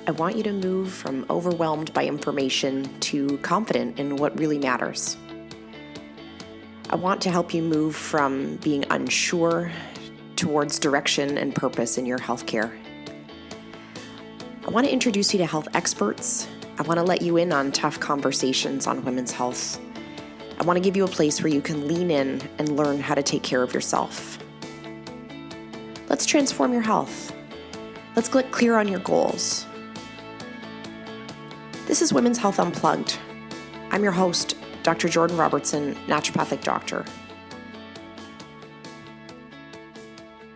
I want you to move from overwhelmed by information to confident in what really matters. I want to help you move from being unsure towards direction and purpose in your healthcare. I want to introduce you to health experts. I want to let you in on tough conversations on women's health. I want to give you a place where you can lean in and learn how to take care of yourself. Let's transform your health. Let's get clear on your goals. This is Women's Health Unplugged. I'm your host, Dr. Jordan Robertson, naturopathic doctor.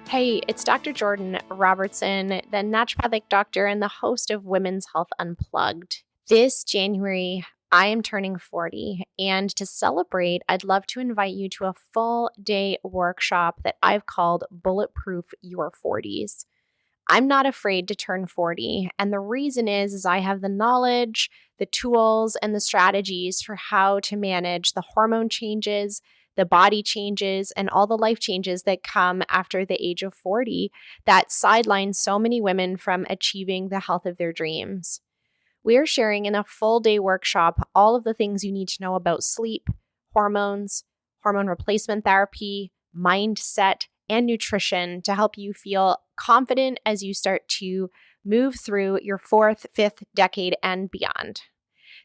Hey, it's Dr. Jordan Robertson, the naturopathic doctor and the host of Women's Health Unplugged. This January, I am turning 40, and to celebrate, I'd love to invite you to a full-day workshop that I've called Bulletproof Your 40s. I'm not afraid to turn 40, and the reason is I have the knowledge, the tools, and the strategies for how to manage the hormone changes, the body changes, and all the life changes that come after the age of 40 that sideline so many women from achieving the health of their dreams. We're sharing in a full-day workshop all of the things you need to know about sleep, hormones, hormone replacement therapy, mindset, and nutrition to help you feel confident as you start to move through your 4th, 5th decade and beyond.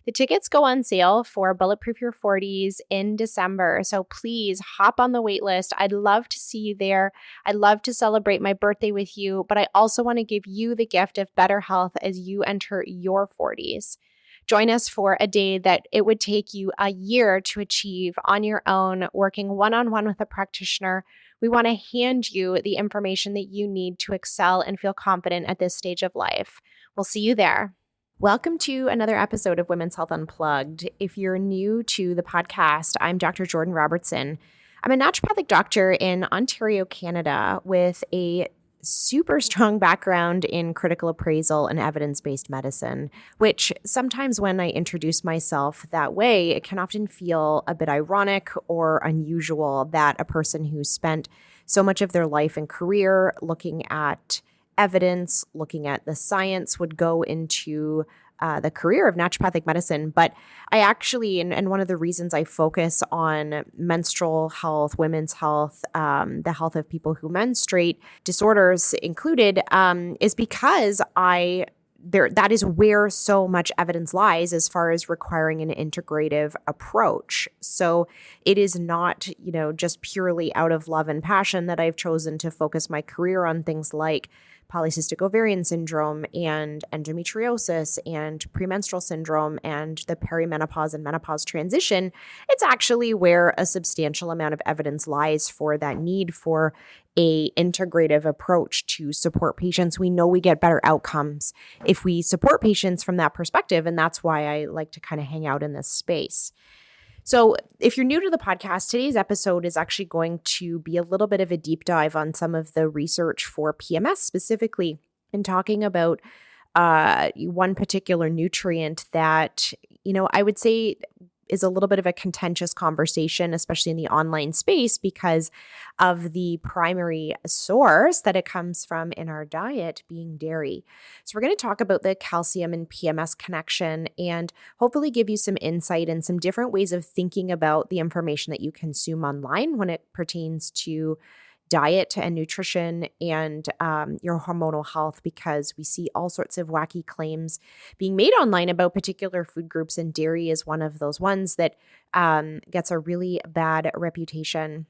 The tickets go on sale for Bulletproof Your 40s in December, so please hop on the waitlist. I'd love to see you there. I'd love to celebrate my birthday with you, but I also want to give you the gift of better health as you enter your 40s. Join us for a day that it would take you a year to achieve on your own, working one-on-one with a practitioner. We want to hand you the information that you need to excel and feel confident at this stage of life. We'll see you there. Welcome to another episode of Women's Health Unplugged. If you're new to the podcast, I'm Dr. Jordan Robertson. I'm a naturopathic doctor in Ontario, Canada, with a super strong background in critical appraisal and evidence-based medicine, which sometimes when I introduce myself that way, it can often feel a bit ironic or unusual that a person who spent so much of their life and career looking at evidence, looking at the science would go into the career of naturopathic medicine. But I actually, and one of the reasons I focus on menstrual health, women's health, the health of people who menstruate, disorders included, is because that is where so much evidence lies as far as requiring an integrative approach. So it is not, just purely out of love and passion that I've chosen to focus my career on things like polycystic ovarian syndrome and endometriosis and premenstrual syndrome and the perimenopause and menopause transition. It's actually where a substantial amount of evidence lies for that need for a integrative approach to support patients. We know we get better outcomes if we support patients from that perspective, and that's why I like to kind of hang out in this space. So if you're new to the podcast, today's episode is actually going to be a little bit of a deep dive on some of the research for PMS specifically, and talking about one particular nutrient that, I would say is a little bit of a contentious conversation, especially in the online space, because of the primary source that it comes from in our diet being dairy. So we're going to talk about the calcium and PMS connection and hopefully give you some insight and some different ways of thinking about the information that you consume online when it pertains to diet and nutrition and your hormonal health, because we see all sorts of wacky claims being made online about particular food groups, and dairy is one of those ones that gets a really bad reputation.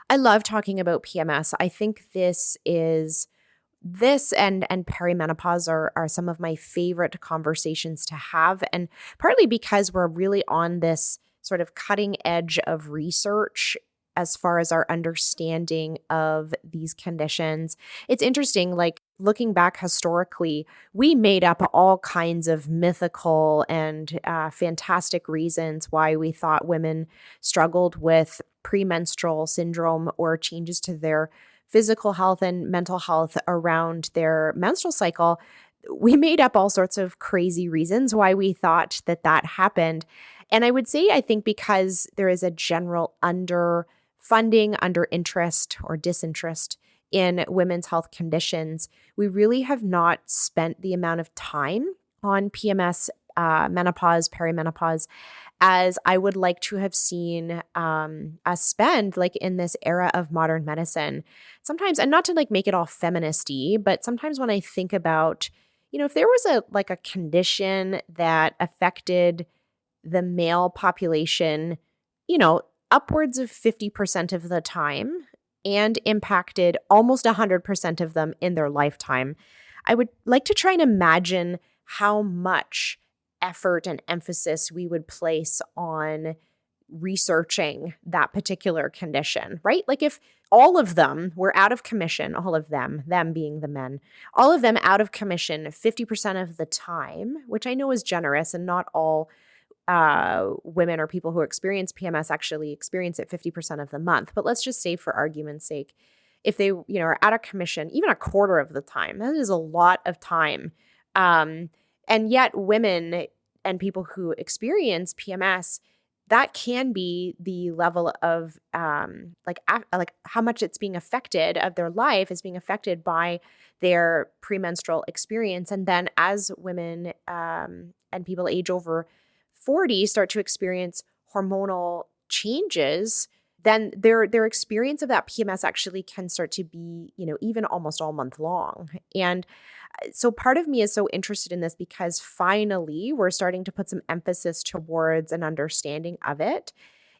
I love talking about PMS. I think this and perimenopause are some of my favorite conversations to have, and partly because we're really on this sort of cutting edge of research as far as our understanding of these conditions. It's interesting, like looking back historically, we made up all kinds of mythical and fantastic reasons why we thought women struggled with premenstrual syndrome or changes to their physical health and mental health around their menstrual cycle. We made up all sorts of crazy reasons why we thought that happened. And I would say, I think because there is a general underfunding, underinterest, or disinterest in women's health conditions, we really have not spent the amount of time on PMS, menopause, perimenopause, as I would like to have seen us spend like in this era of modern medicine. Sometimes, and not to like make it all feministy, but sometimes when I think about, if there was a condition that affected the male population, upwards of 50% of the time and impacted almost 100% of them in their lifetime, I would like to try and imagine how much effort and emphasis we would place on researching that particular condition, right? Like if all of them were out of commission, all of them being the men, all of them out of commission 50% of the time, which I know is generous, and not all women or people who experience PMS actually experience it 50% of the month. But let's just say, for argument's sake, if they are out of commission even a quarter of the time, that is a lot of time. And yet women and people who experience PMS, that can be the level of like how much it's being affected of their life is being affected by their premenstrual experience. And then as women and people age over 40 start to experience hormonal changes, then their experience of that PMS actually can start to be, even almost all month long. And so part of me is so interested in this because finally we're starting to put some emphasis towards an understanding of it.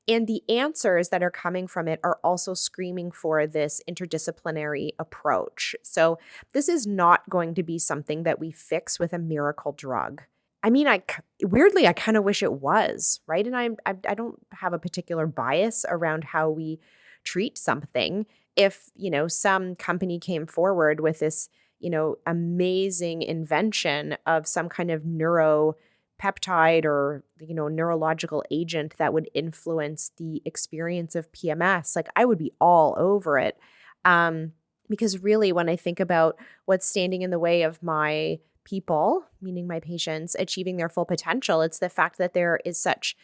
And the answers that are coming from it are also screaming for this interdisciplinary approach. So this is not going to be something that we fix with a miracle drug. I mean, weirdly, I kind of wish it was, right? And I don't have a particular bias around how we treat something. If, some company came forward with this, amazing invention of some kind of neuropeptide or, neurological agent that would influence the experience of PMS, like I would be all over it. Because really, when I think about what's standing in the way of my people, meaning my patients, achieving their full potential, it's the fact that there is such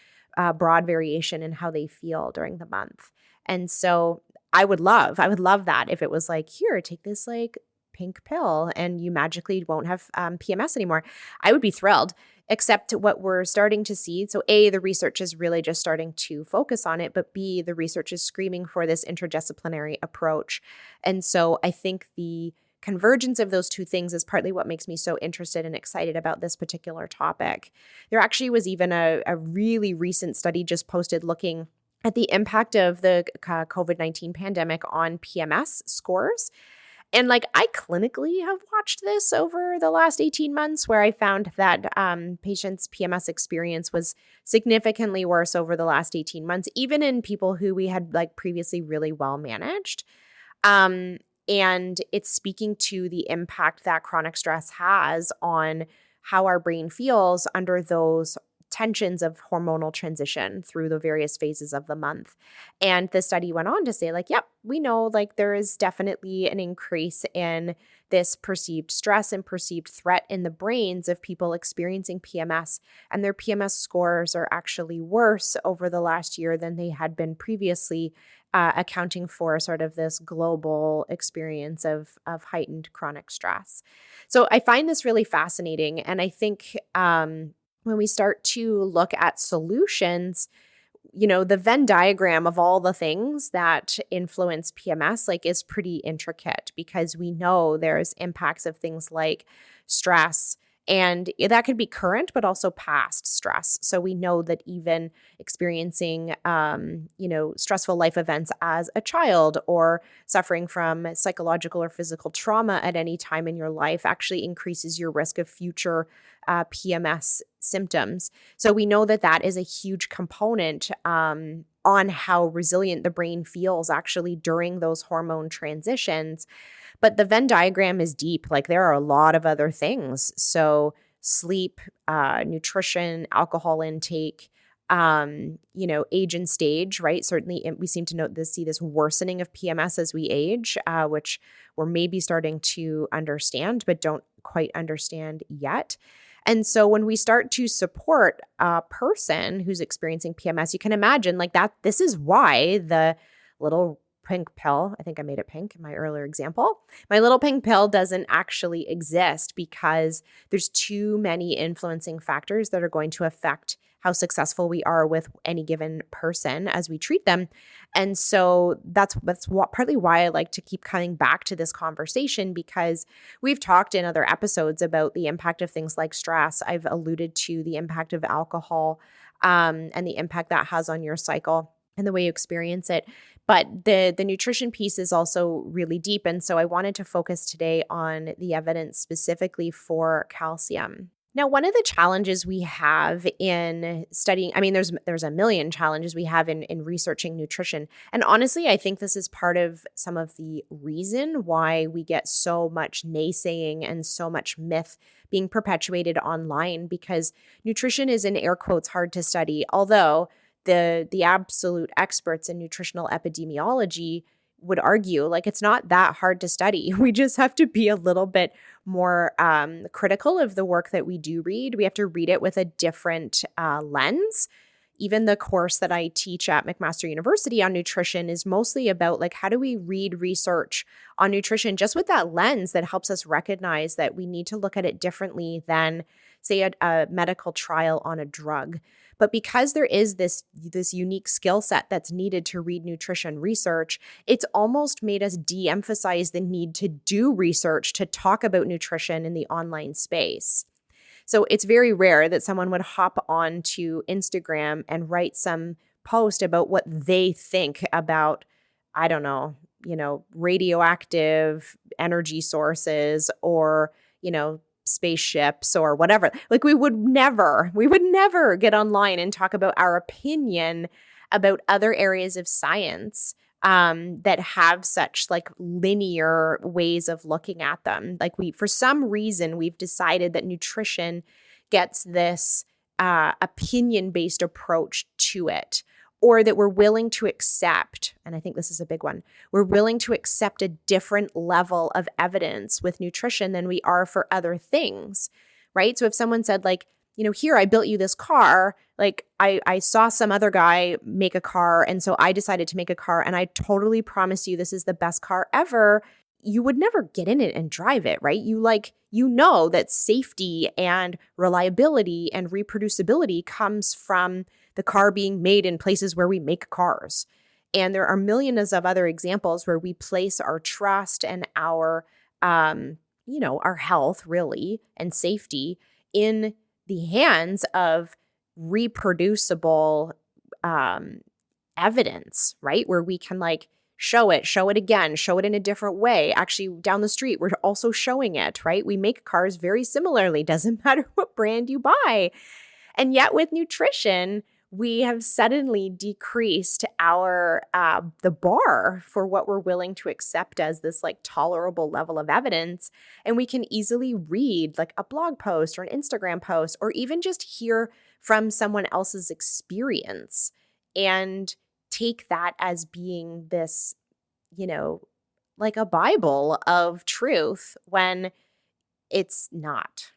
broad variation in how they feel during the month. And so I would love that if it was like, here, take this like pink pill and you magically won't have PMS anymore. I would be thrilled, except what we're starting to see. So A, the research is really just starting to focus on it, but B, the research is screaming for this interdisciplinary approach. And so I think the convergence of those two things is partly what makes me so interested and excited about this particular topic. There actually was even a really recent study just posted looking at the impact of the COVID-19 pandemic on PMS scores. And like I clinically have watched this over the last 18 months where I found that patients' PMS experience was significantly worse over the last 18 months, even in people who we had like previously really well managed. And it's speaking to the impact that chronic stress has on how our brain feels under those tensions of hormonal transition through the various phases of the month. And the study went on to say, like, yep, we know like there is definitely an increase in this perceived stress and perceived threat in the brains of people experiencing PMS. And their PMS scores are actually worse over the last year than they had been previously, accounting for sort of this global experience of heightened chronic stress. So I find this really fascinating. And I think when we start to look at solutions, the Venn diagram of all the things that influence PMS like is pretty intricate because we know there's impacts of things like stress, and that could be current, but also past stress. So we know that even experiencing, stressful life events as a child or suffering from psychological or physical trauma at any time in your life actually increases your risk of future PMS symptoms. So we know that that is a huge component on how resilient the brain feels actually during those hormone transitions. But the Venn diagram is deep. Like there are a lot of other things. So nutrition, alcohol intake, age and stage, right? Certainly we seem to see this worsening of PMS as we age, which we're maybe starting to understand, but don't quite understand yet. And so when we start to support a person who's experiencing PMS, you can imagine like that, this is why the little pink pill, I think I made it pink in my earlier example, my little pink pill doesn't actually exist because there's too many influencing factors that are going to affect how successful we are with any given person as we treat them. And so that's partly why I like to keep coming back to this conversation, because we've talked in other episodes about the impact of things like stress. I've alluded to the impact of alcohol and the impact that has on your cycle and the way you experience it. But the nutrition piece is also really deep. And so I wanted to focus today on the evidence specifically for calcium. Now, one of the challenges we have in studying, there's a million challenges we have in researching nutrition. And honestly, I think this is part of some of the reason why we get so much naysaying and so much myth being perpetuated online, because nutrition is, in air quotes, hard to study, although the absolute experts in nutritional epidemiology would argue like it's not that hard to study. We just have to be a little bit more critical of the work that we do read. We have to read it with a different lens. Even the course that I teach at McMaster University on nutrition is mostly about like, how do we read research on nutrition just with that lens that helps us recognize that we need to look at it differently than, say, a medical trial on a drug. But because there is this unique skill set that's needed to read nutrition research, it's almost made us de-emphasize the need to do research to talk about nutrition in the online space. So it's very rare that someone would hop on to Instagram and write some post about what they think about, I don't know, radioactive energy sources or, spaceships or whatever. Like we would never get online and talk about our opinion about other areas of science that have such like linear ways of looking at them. Like for some reason, we've decided that nutrition gets this opinion-based approach to it, or that we're willing to accept, and I think this is a big one, we're willing to accept a different level of evidence with nutrition than we are for other things, right? So if someone said like, here, I built you this car, like I saw some other guy make a car, and so I decided to make a car, and I totally promise you this is the best car ever, you would never get in it and drive it, right? You know that safety and reliability and reproducibility comes from the car being made in places where we make cars. And there are millions of other examples where we place our trust and our health really and safety in the hands of reproducible evidence, right? Where we can like show it again, show it in a different way. Actually, down the street, we're also showing it, right? We make cars very similarly. Doesn't matter what brand you buy. And yet with nutrition, we have suddenly decreased our the bar for what we're willing to accept as this like tolerable level of evidence. And we can easily read like a blog post or an Instagram post, or even just hear from someone else's experience and take that as being this, like a Bible of truth when it's not.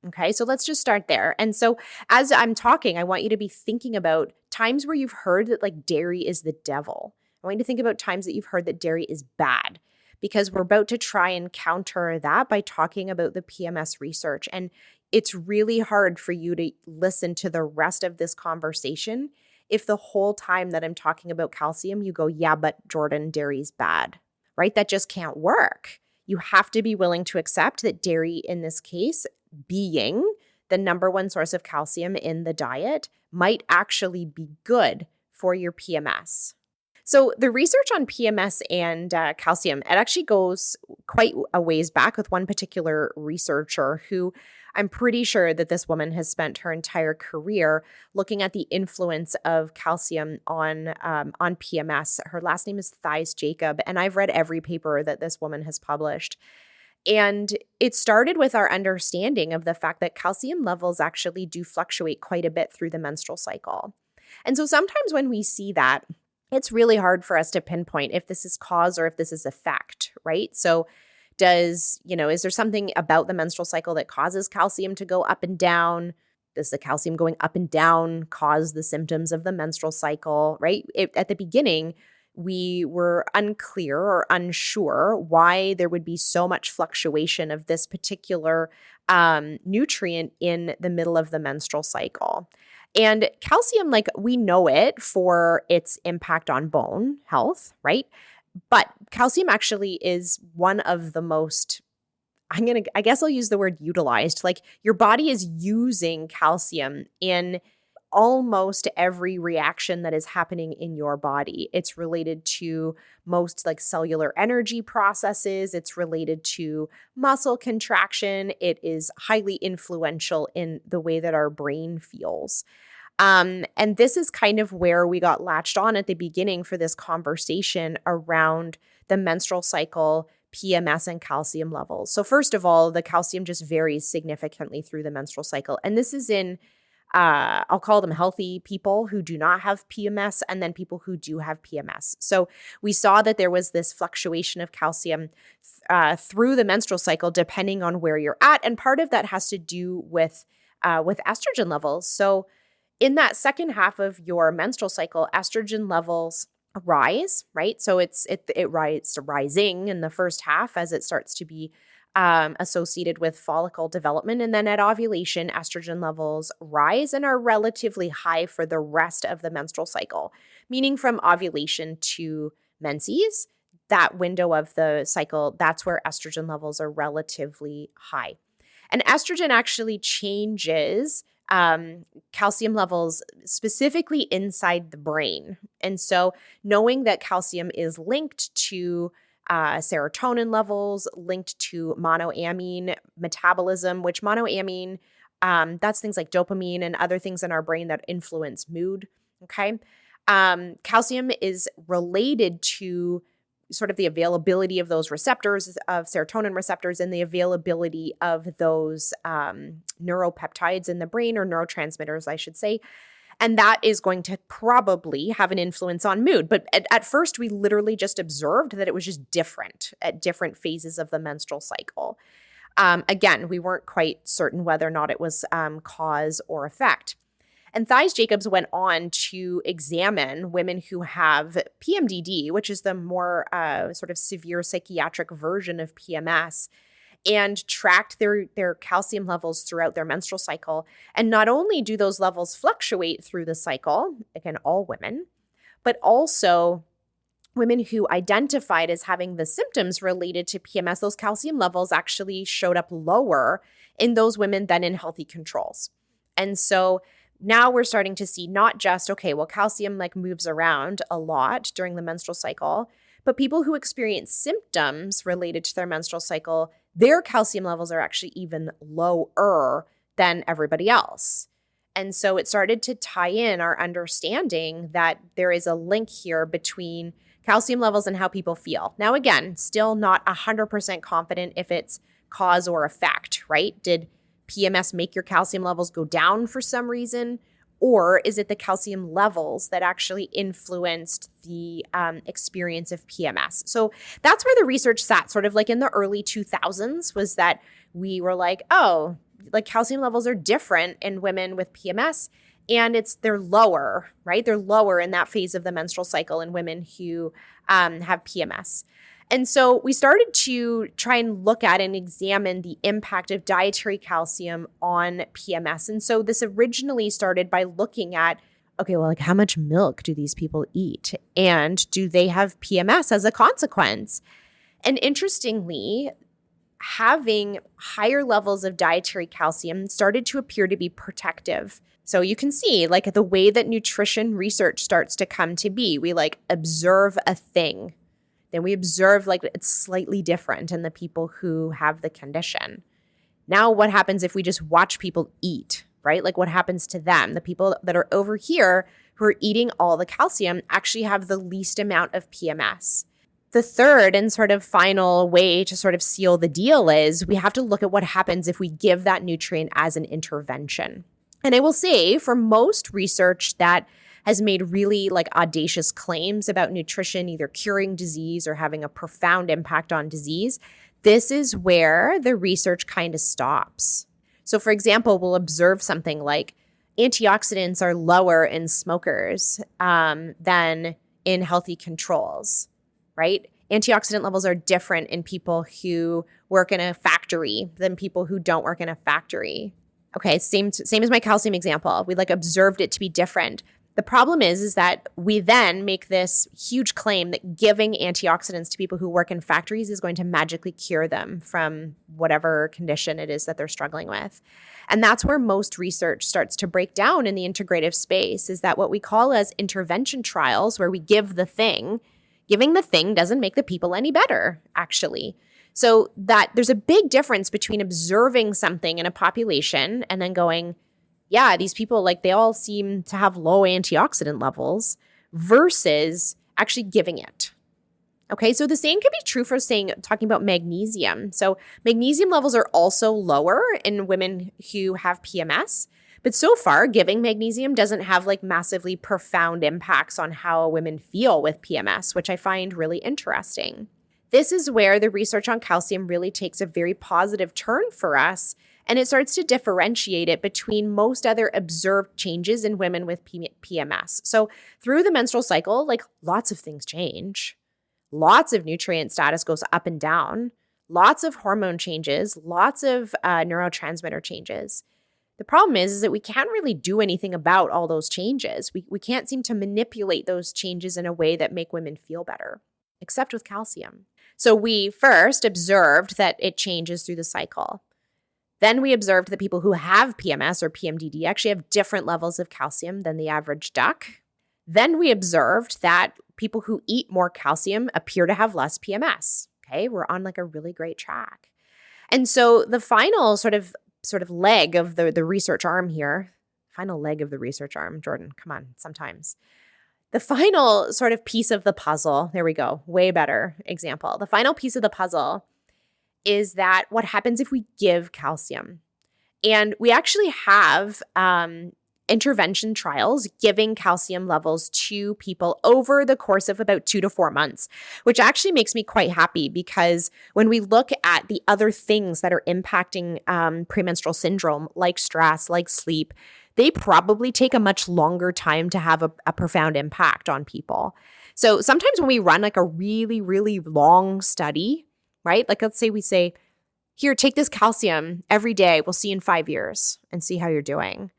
Okay, so let's just start there. And so as I'm talking, I want you to be thinking about times where you've heard that like dairy is the devil. I want you to think about times that you've heard that dairy is bad, because we're about to try and counter that by talking about the PMS research. And it's really hard for you to listen to the rest of this conversation if the whole time that I'm talking about calcium, you go, yeah, but Jordan, dairy's bad, right? That just can't work. You have to be willing to accept that dairy in this case, being the number one source of calcium in the diet, might actually be good for your PMS. So the research on PMS and calcium, it actually goes quite a ways back with one particular researcher who I'm pretty sure that this woman has spent her entire career looking at the influence of calcium on PMS. Her last name is Theis Jacob, and I've read every paper that this woman has published. And it started with our understanding of the fact that calcium levels actually do fluctuate quite a bit through the menstrual cycle. And so sometimes when we see that, it's really hard for us to pinpoint if this is cause or if this is effect, right? So is there something about the menstrual cycle that causes calcium to go up and down? Does the calcium going up and down cause the symptoms of the menstrual cycle, right? At the beginning, we were unclear or unsure why there would be so much fluctuation of this particular nutrient in the middle of the menstrual cycle. And calcium, like we know it for its impact on bone health, right? But calcium actually is one of the most, I guess I'll use the word utilized. Like your body is using calcium in almost every reaction that is happening in your body. It's related to most like cellular energy processes. It's related to muscle contraction. It is highly influential in the way that our brain feels. And this is kind of where we got latched on at the beginning for this conversation around the menstrual cycle, PMS, and calcium levels. So first of all, the calcium just varies significantly through the menstrual cycle. And this is in I'll call them healthy people who do not have PMS, and then people who do have PMS. So we saw that there was this fluctuation of calcium through the menstrual cycle, depending on where you're at. And part of that has to do with estrogen levels. So in that second half of your menstrual cycle, estrogen levels rise, right? So it rising in the first half as it starts to be associated with follicle development. And then at ovulation, estrogen levels rise and are relatively high for the rest of the menstrual cycle, meaning from ovulation to menses, that window of the cycle, that's where estrogen levels are relatively high. And estrogen actually changes calcium levels specifically inside the brain. And so knowing that calcium is linked to serotonin levels, linked to monoamine metabolism, which monoamine, that's things like dopamine and other things in our brain that influence mood, okay? Calcium is related to sort of the availability of those receptors, of serotonin receptors, and the availability of those neuropeptides in the brain, or neurotransmitters, I should say. And that is going to probably have an influence on mood. But at first, we literally just observed that it was just different at different phases of the menstrual cycle. Again, we weren't quite certain whether or not it was cause or effect. And Thies-Jacobs went on to examine women who have PMDD, which is the more sort of severe psychiatric version of PMS, and tracked their calcium levels throughout their menstrual cycle. And not only do those levels fluctuate through the cycle, again, all women, but also women who identified as having the symptoms related to PMS, those calcium levels actually showed up lower in those women than in healthy controls. And so now we're starting to see not just, okay, well, calcium like moves around a lot during the menstrual cycle, but people who experience symptoms related to their menstrual cycle, their calcium levels are actually even lower than everybody else. And so it started to tie in our understanding that there is a link here between calcium levels and how people feel. Now, again, still not 100% confident if it's cause or effect, right? Did PMS make your calcium levels go down for some reason? Or is it the calcium levels that actually influenced the experience of PMS? So that's where the research sat, sort of like in the early 2000s, was that we were like, oh, like calcium levels are different in women with PMS, and they're lower, right? They're lower in that phase of the menstrual cycle in women who have PMS. And so we started to try and look at and examine the impact of dietary calcium on PMS. And so this originally started by looking at, okay, well, like how much milk do these people eat? And do they have PMS as a consequence? And interestingly, having higher levels of dietary calcium started to appear to be protective. So you can see like the way that nutrition research starts to come to be. We like observe a thing. Then we observe like it's slightly different in the people who have the condition. Now what happens if we just watch people eat, right? Like what happens to them? The people that are over here who are eating all the calcium actually have the least amount of PMS. The third and sort of final way to sort of seal the deal is we have to look at what happens if we give that nutrient as an intervention. And I will say for most research that has made really like audacious claims about nutrition, either curing disease or having a profound impact on disease, this is where the research kind of stops. So for example, we'll observe something like antioxidants are lower in smokers than in healthy controls, right? Antioxidant levels are different in people who work in a factory than people who don't work in a factory. Okay, same as my calcium example. We observed it to be different. The problem is that we then make this huge claim that giving antioxidants to people who work in factories is going to magically cure them from whatever condition it is that they're struggling with. And that's where most research starts to break down in the integrative space, is that what we call as intervention trials, where we give the thing, giving the thing doesn't make the people any better, actually. So that there's a big difference between observing something in a population and then going, yeah, these people, they all seem to have low antioxidant levels, versus actually giving it. Okay, so the same can be true for talking about magnesium. So magnesium levels are also lower in women who have PMS. But so far, giving magnesium doesn't have massively profound impacts on how women feel with PMS, which I find really interesting. This is where the research on calcium really takes a very positive turn for us, and it starts to differentiate it between most other observed changes in women with PMS. So through the menstrual cycle, lots of things change. Lots of nutrient status goes up and down. Lots of hormone changes. Lots of neurotransmitter changes. The problem is that we can't really do anything about all those changes. We can't seem to manipulate those changes in a way that make women feel better, except with calcium. So we first observed that it changes through the cycle. Then we observed that people who have PMS or PMDD actually have different levels of calcium than the average duck. Then we observed that people who eat more calcium appear to have less PMS. Okay, we're on a really great track. And so the final sort of leg of the research arm here, Jordan, come on, sometimes. The final sort of piece of the puzzle, there we go, way better example. The final piece of the puzzle is that what happens if we give calcium? And we actually have intervention trials giving calcium levels to people over the course of about 2 to 4 months, which actually makes me quite happy, because when we look at the other things that are impacting premenstrual syndrome, like stress, like sleep, they probably take a much longer time to have a profound impact on people. So sometimes when we run a really, really long study, right? Let's say we say, here, take this calcium every day. We'll see you in 5 years and see how you're doing.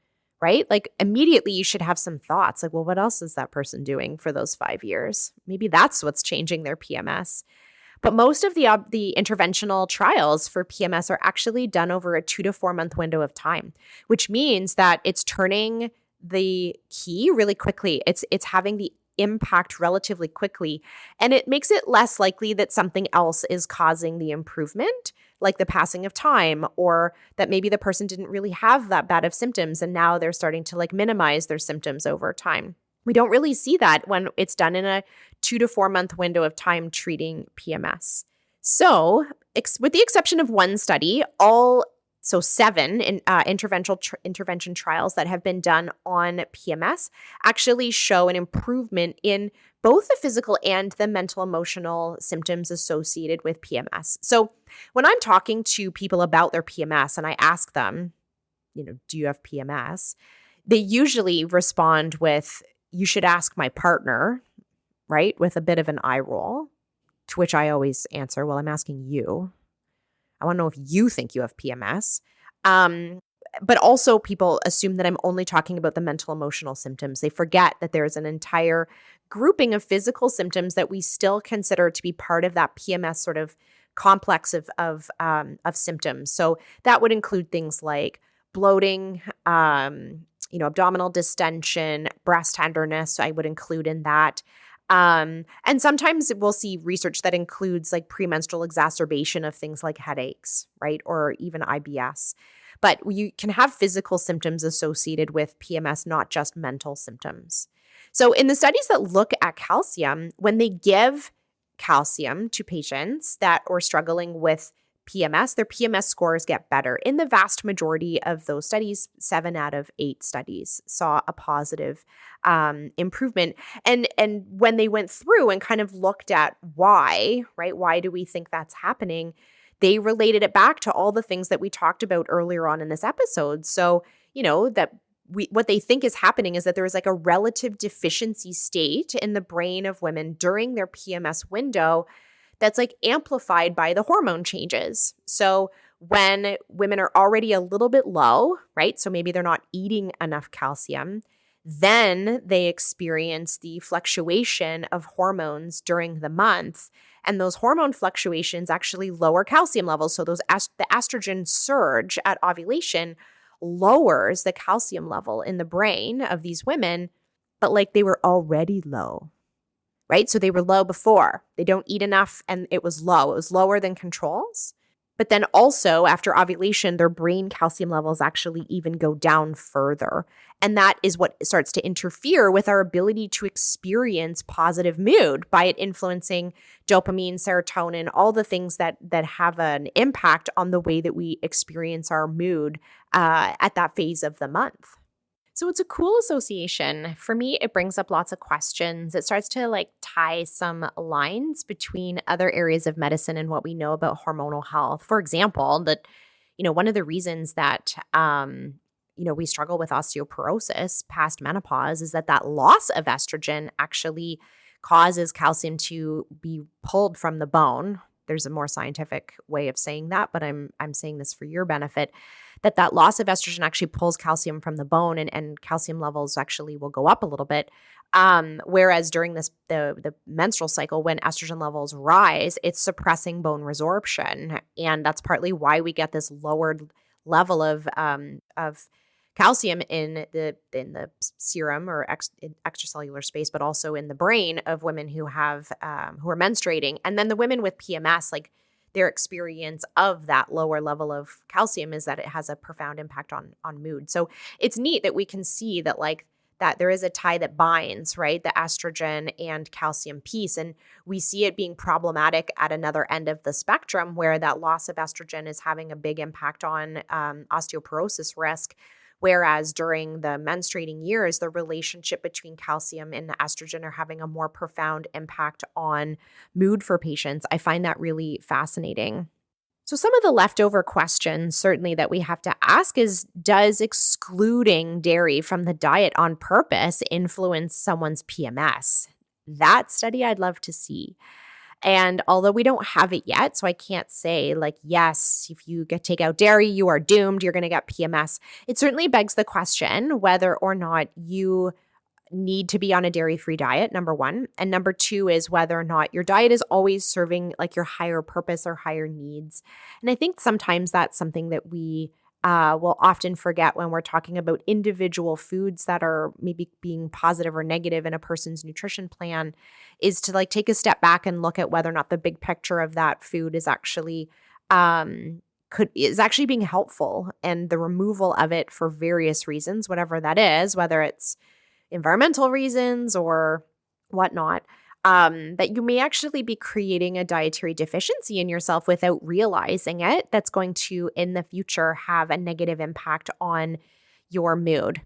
Right? Immediately you should have some thoughts well, what else is that person doing for those 5 years? Maybe that's what's changing their PMS. But most of the interventional trials for PMS are actually done over a 2 to 4 month window of time, which means that it's turning the key really quickly. It's having the impact relatively quickly, and it makes it less likely that something else is causing the improvement, like the passing of time, or that maybe the person didn't really have that bad of symptoms and now they're starting to minimize their symptoms over time. We don't really see that when it's done in a 2 to 4 month window of time treating PMS. So with the exception of one study, 7 intervention trials that have been done on PMS actually show an improvement in both the physical and the mental emotional symptoms associated with PMS. So when I'm talking to people about their PMS and I ask them, do you have PMS? They usually respond with, you should ask my partner, right? With a bit of an eye roll, to which I always answer, well, I'm asking you. I want to know if you think you have PMS. But also people assume that I'm only talking about the mental emotional symptoms. They forget that there's an entire grouping of physical symptoms that we still consider to be part of that PMS sort of complex of symptoms. So that would include things like bloating, abdominal distension, breast tenderness. I would include in that. And sometimes we'll see research that includes premenstrual exacerbation of things like headaches, right? Or even IBS. But you can have physical symptoms associated with PMS, not just mental symptoms. So in the studies that look at calcium, when they give calcium to patients that are struggling with PMS, their PMS scores get better. In the vast majority of those studies, 7 out of 8 studies saw a positive improvement. And when they went through and kind of looked at why, right? Why do we think that's happening? They related it back to all the things that we talked about earlier on in this episode. So, that what they think is happening is that there is like a relative deficiency state in the brain of women during their PMS window that's like amplified by the hormone changes. So when women are already a little bit low, right? So maybe they're not eating enough calcium, then they experience the fluctuation of hormones during the month. And those hormone fluctuations actually lower calcium levels. So the estrogen surge at ovulation lowers the calcium level in the brain of these women, but like they were already low, right? So they were low before. They don't eat enough and it was low. It was lower than controls. But then also after ovulation, their brain calcium levels actually even go down further. And that is what starts to interfere with our ability to experience positive mood by it influencing dopamine, serotonin, all the things that have an impact on the way that we experience our mood at that phase of the month. So it's a cool association. For me, it brings up lots of questions. It starts to like tie some lines between other areas of medicine and what we know about hormonal health. For example, that, one of the reasons that, we struggle with osteoporosis past menopause is that loss of estrogen actually causes calcium to be pulled from the bone. There's a more scientific way of saying that, but I'm saying this for your benefit, that loss of estrogen actually pulls calcium from the bone and calcium levels actually will go up a little bit. Whereas during the menstrual cycle, when estrogen levels rise, it's suppressing bone resorption. And that's partly why we get this lowered level of calcium in the serum or extracellular space, but also in the brain of women who are menstruating. And then the women with PMS, like their experience of that lower level of calcium is that it has a profound impact on mood. So it's neat that we can see that that there is a tie that binds, right, the estrogen and calcium piece. And we see it being problematic at another end of the spectrum where that loss of estrogen is having a big impact on osteoporosis risk. Whereas during the menstruating years, the relationship between calcium and the estrogen are having a more profound impact on mood for patients. I find that really fascinating. So some of the leftover questions certainly that we have to ask is, does excluding dairy from the diet on purpose influence someone's PMS? That study I'd love to see. And although we don't have it yet, so I can't say yes, if you take out dairy, you are doomed, you're going to get PMS. It certainly begs the question whether or not you need to be on a dairy-free diet, number one. And number two is whether or not your diet is always serving your higher purpose or higher needs. And I think sometimes that's something that we will often forget when we're talking about individual foods that are maybe being positive or negative in a person's nutrition plan, is to take a step back and look at whether or not the big picture of that food is actually being helpful, and the removal of it for various reasons, whatever that is, whether it's environmental reasons or whatnot. That you may actually be creating a dietary deficiency in yourself without realizing it, that's going to, in the future, have a negative impact on your mood.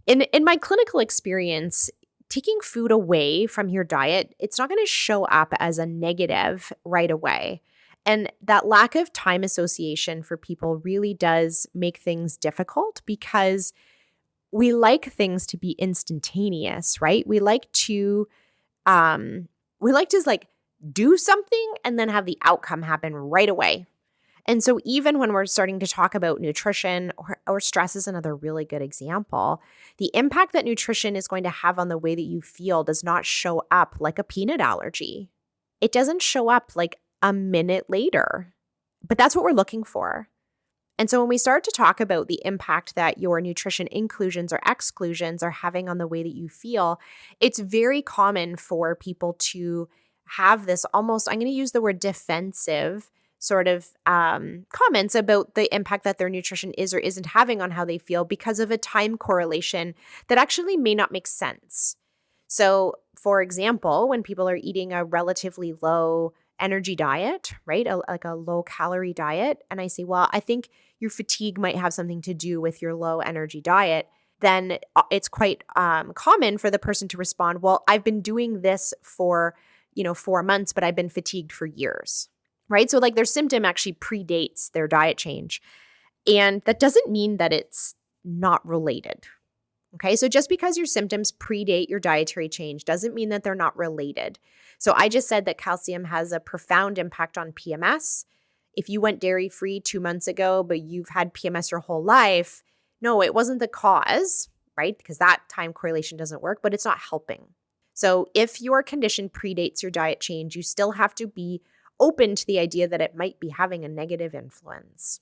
In my clinical experience, taking food away from your diet, it's not going to show up as a negative right away. And that lack of time association for people really does make things difficult because we like things to be instantaneous, right? We like to do something and then have the outcome happen right away. And so even when we're starting to talk about nutrition or stress is another really good example, the impact that nutrition is going to have on the way that you feel does not show up like a peanut allergy. It doesn't show up a minute later, but that's what we're looking for. And so when we start to talk about the impact that your nutrition inclusions or exclusions are having on the way that you feel, it's very common for people to have this almost, I'm going to use the word defensive sort of comments about the impact that their nutrition is or isn't having on how they feel because of a time correlation that actually may not make sense. So for example, when people are eating a relatively low energy diet, right? A low calorie diet. And I say, well, I think your fatigue might have something to do with your low energy diet. Then it's quite common for the person to respond, well, I've been doing this for, 4 months, but I've been fatigued for years, right? So their symptom actually predates their diet change. And that doesn't mean that it's not related. Okay, so just because your symptoms predate your dietary change doesn't mean that they're not related. So I just said that calcium has a profound impact on PMS. If you went dairy-free 2 months ago, but you've had PMS your whole life, no, it wasn't the cause, right? Because that time correlation doesn't work, but it's not helping. So if your condition predates your diet change, you still have to be open to the idea that it might be having a negative influence.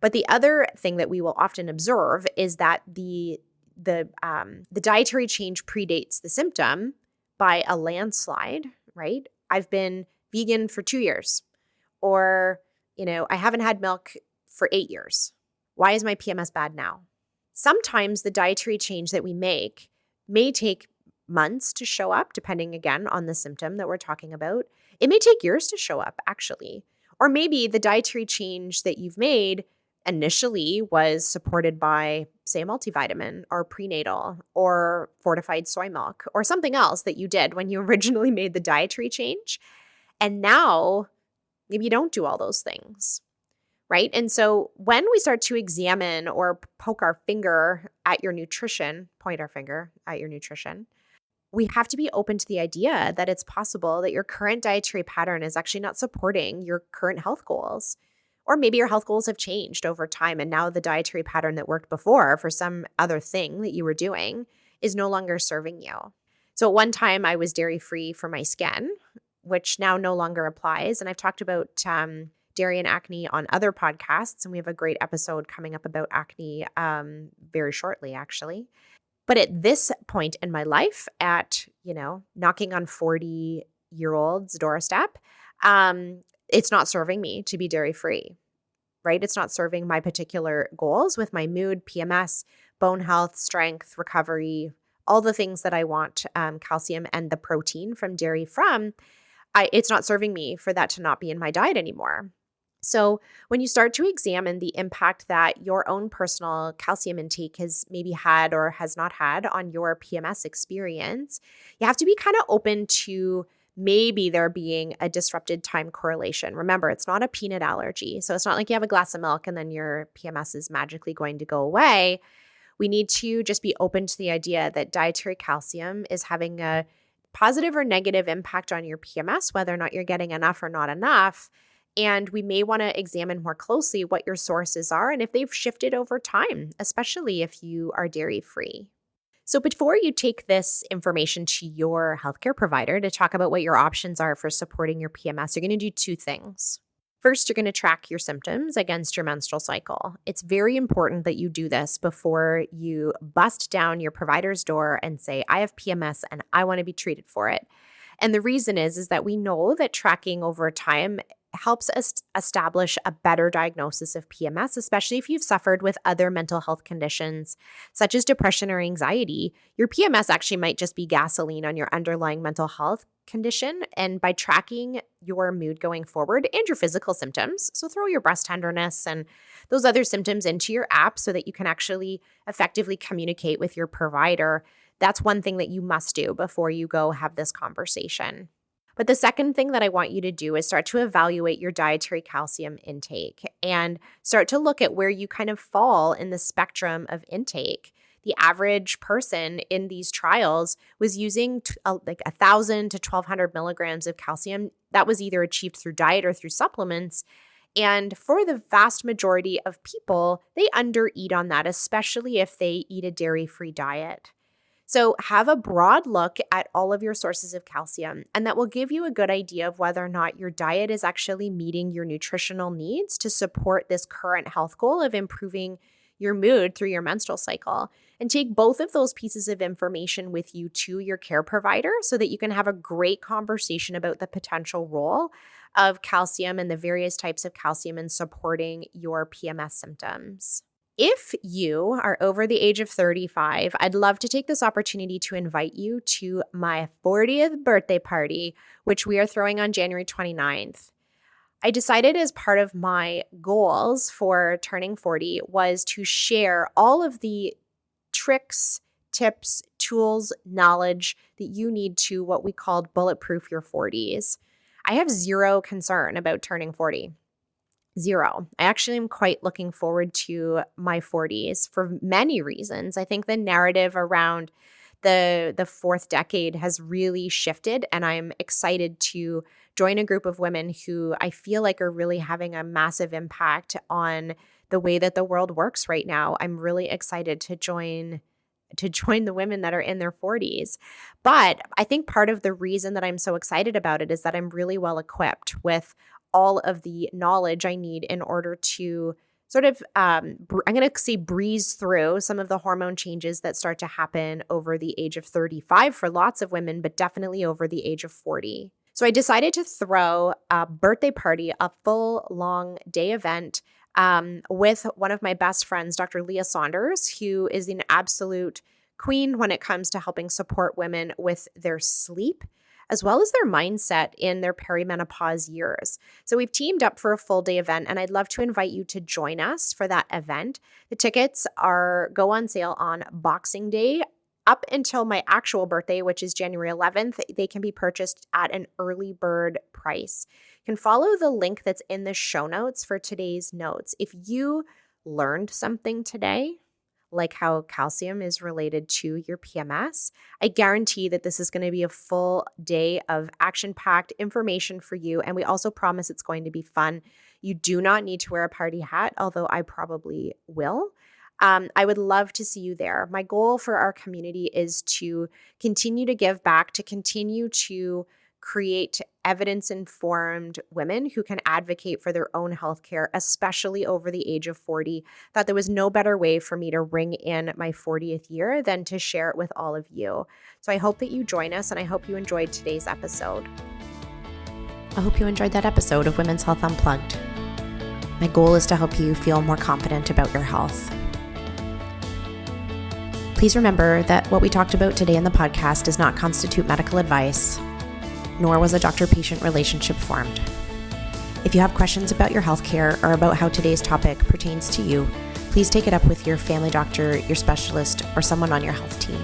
But the other thing that we will often observe is that the dietary change predates the symptom by a landslide, right? I've been vegan for 2 years, or, I haven't had milk for 8 years. Why is my PMS bad now? Sometimes the dietary change that we make may take months to show up, depending again on the symptom that we're talking about. It may take years to show up, actually. Or maybe the dietary change that you've made initially was supported by, say, a multivitamin or prenatal or fortified soy milk or something else that you did when you originally made the dietary change. And now maybe you don't do all those things, right? And so when we start to examine or poke our finger at your nutrition, point our finger at your nutrition, we have to be open to the idea that it's possible that your current dietary pattern is actually not supporting your current health goals. Or maybe your health goals have changed over time, and now the dietary pattern that worked before for some other thing that you were doing is no longer serving you. So at one time, I was dairy-free for my skin, which now no longer applies. And I've talked about dairy and acne on other podcasts, and we have a great episode coming up about acne very shortly, actually. But at this point in my life, at, knocking on 40-year-old's doorstep, it's not serving me to be dairy-free, right? It's not serving my particular goals with my mood, PMS, bone health, strength, recovery, all the things that I want calcium and the protein from dairy from. It's not serving me for that to not be in my diet anymore. So when you start to examine the impact that your own personal calcium intake has maybe had or has not had on your PMS experience, you have to be kind of open to maybe there being a disrupted time correlation. Remember, it's not a peanut allergy. So it's not like you have a glass of milk and then your PMS is magically going to go away. We need to just be open to the idea that dietary calcium is having a positive or negative impact on your PMS, whether or not you're getting enough or not enough. And we may want to examine more closely what your sources are and if they've shifted over time, especially if you are dairy-free. So before you take this information to your healthcare provider to talk about what your options are for supporting your PMS, you're going to do 2 things. First, you're going to track your symptoms against your menstrual cycle. It's very important that you do this before you bust down your provider's door and say, I have PMS and I want to be treated for it. And the reason is that we know that tracking over time helps us establish a better diagnosis of PMS, especially if you've suffered with other mental health conditions such as depression or anxiety. Your PMS actually might just be gasoline on your underlying mental health condition. And by tracking your mood going forward and your physical symptoms, so throw your breast tenderness and those other symptoms into your app so that you can actually effectively communicate with your provider. That's one thing that you must do before you go have this conversation. But the second thing that I want you to do is start to evaluate your dietary calcium intake and start to look at where you kind of fall in the spectrum of intake. The average person in these trials was using like 1,000 to 1,200 milligrams of calcium. That was either achieved through diet or through supplements. And for the vast majority of people, they undereat on that, especially if they eat a dairy-free diet. So have a broad look at all of your sources of calcium, and that will give you a good idea of whether or not your diet is actually meeting your nutritional needs to support this current health goal of improving your mood through your menstrual cycle. And take both of those pieces of information with you to your care provider so that you can have a great conversation about the potential role of calcium and the various types of calcium in supporting your PMS symptoms. If you are over the age of 35, I'd love to take this opportunity to invite you to my 40th birthday party, which we are throwing on January 29th. I decided as part of my goals for turning 40 was to share all of the tricks, tips, tools, knowledge that you need to what we called Bulletproof Your 40s. I have zero concern about turning 40. Zero. I actually am quite looking forward to my 40s for many reasons. I think the narrative around the fourth decade has really shifted, and I'm excited to join a group of women who I feel like are really having a massive impact on the way that the world works right now. I'm really excited to join the women that are in their 40s. But I think part of the reason that I'm so excited about it is that I'm really well equipped with all of the knowledge I need in order to sort of, I'm going to say breeze through some of the hormone changes that start to happen over the age of 35 for lots of women, but definitely over the age of 40. So I decided to throw a birthday party, a full long day event with one of my best friends, Dr. Leah Saunders, who is an absolute queen when it comes to helping support women with their sleep, as well as their mindset in their perimenopause years. So we've teamed up for a full day event, and I'd love to invite you to join us for that event. The tickets go on sale on Boxing Day up until my actual birthday, which is January 11th. They can be purchased at an early bird price. You can follow the link that's in the show notes for today's notes. If you learned something today, like how calcium is related to your PMS, I guarantee that this is going to be a full day of action-packed information for you. And we also promise it's going to be fun. You do not need to wear a party hat, although I probably will. I would love to see you there. My goal for our community is to continue to give back, to continue to create evidence-informed women who can advocate for their own healthcare, especially over the age of 40. Thought there was no better way for me to ring in my 40th year than to share it with all of you. So I hope that you join us, and I hope you enjoyed today's episode. I hope you enjoyed that episode of Women's Health Unplugged. My goal is to help you feel more confident about your health. Please remember that what we talked about today in the podcast does not constitute medical advice, nor was a doctor-patient relationship formed. If you have questions about your healthcare or about how today's topic pertains to you, please take it up with your family doctor, your specialist, or someone on your health team.